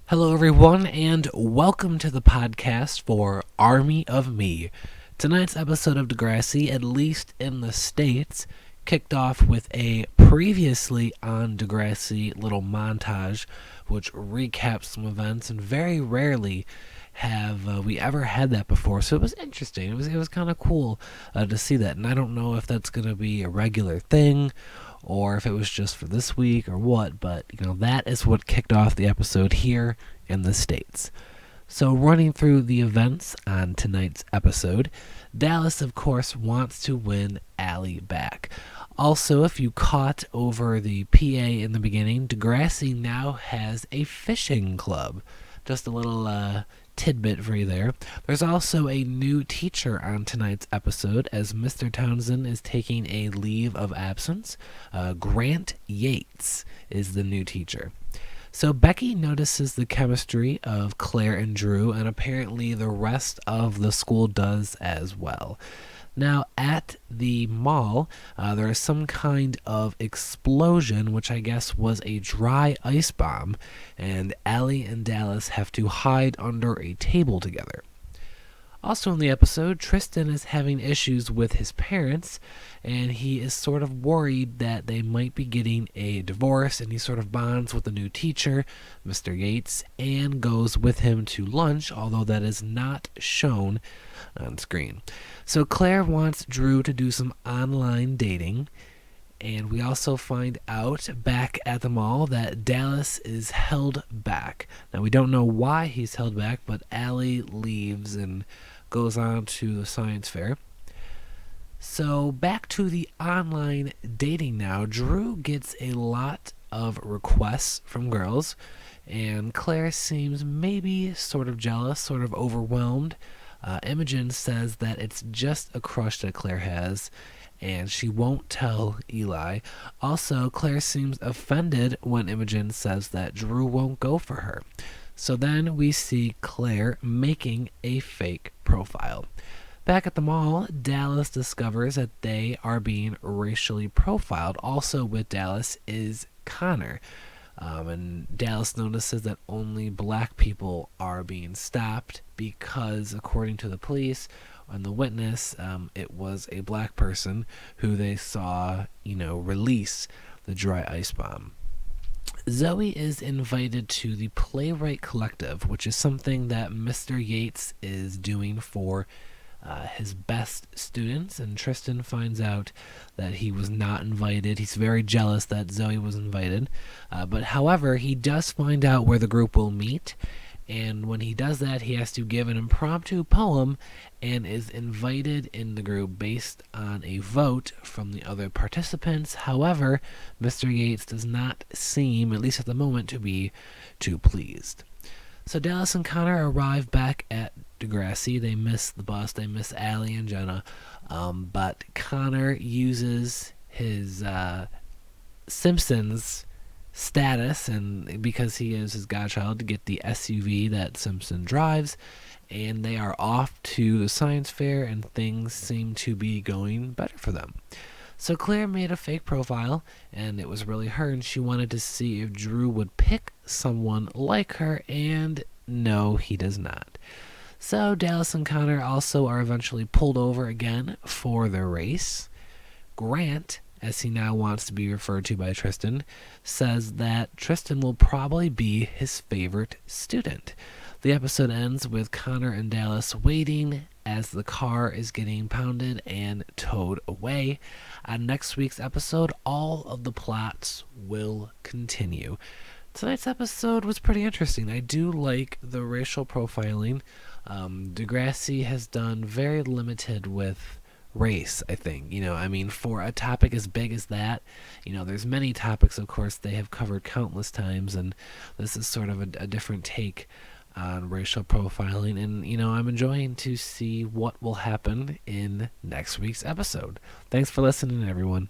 Hello, everyone, and welcome to the podcast for Army of Me. Tonight's episode of Degrassi, at least in the States, kicked off with a previously on Degrassi little montage, which recaps some events, and very rarely have we ever had that before. So it was interesting. It was kind of cool to see that, and I don't know if that's going to be a regular thing or if it was just for this week or what, but that is what kicked off the episode here in the States. So running through the events on tonight's episode, Dallas of course wants to win Allie back. Also, if you caught over the PA in the beginning, Degrassi now has a fishing club. Just a little tidbit for you there. There's also a new teacher on tonight's episode as Mr. Townsend is taking a leave of absence. Grant Yates is the new teacher. So Becky notices the chemistry of Claire and Drew, and apparently the rest of the school does as well. Now, at the mall, there is some kind of explosion, which I guess was a dry ice bomb, and Allie and Dallas have to hide under a table together. Also in the episode, Tristan is having issues with his parents, and he is sort of worried that they might be getting a divorce, and he sort of bonds with the new teacher, Mr. Yates, and goes with him to lunch, although that is not shown on screen. So Claire wants Drew to do some online dating, and we also find out back at the mall that Dallas is held back. Now, we don't know why he's held back, but Allie leaves and goes on to the science fair. So back to the online dating now. Drew gets a lot of requests from girls, and Claire seems maybe sort of jealous, sort of overwhelmed. Imogen says that it's just a crush that Claire has, and she won't tell Eli. Also, Claire seems offended when Imogen says that Drew won't go for her. So then we see Claire making a fake profile. Back at the mall, Dallas discovers that they are being racially profiled. Also with Dallas is Connor. And Dallas notices that only black people are being stopped because, according to the police and the witness, it was a black person who they saw, release the dry ice bomb. Zoe is invited to the Playwright Collective, which is something that Mr. Yates is doing for his best students, and Tristan finds out that he was not invited. He's very jealous that Zoe was invited, but however, he does find out where the group will meet, and when he does that, he has to give an impromptu poem and is invited in the group based on a vote from the other participants. However, Mr. Yates does not seem, at least at the moment, to be too pleased. So Dallas and Connor arrive back at Degrassi. They miss the bus. They miss Allie and Jenna. But Connor uses his Simpsons status, and because he is his godchild, to get the SUV that Simpson drives, and they are off to the science fair, and things seem to be going better for them. So Claire made a fake profile, and it was really her, and she wanted to see if Drew would pick someone like her, and no, he does not. So Dallas and Connor also are eventually pulled over again for their race. Grant, as he now wants to be referred to by Tristan, says that Tristan will probably be his favorite student. The episode ends with Connor and Dallas waiting as the car is getting pounded and towed away. On next week's episode, all of the plots will continue. Tonight's episode was pretty interesting. I do like the racial profiling. Degrassi has done very limited with race, I think. For a topic as big as that, there's many topics, of course, they have covered countless times, and this is sort of a different take on racial profiling, and I'm enjoying to see what will happen in next week's episode. Thanks for listening, everyone.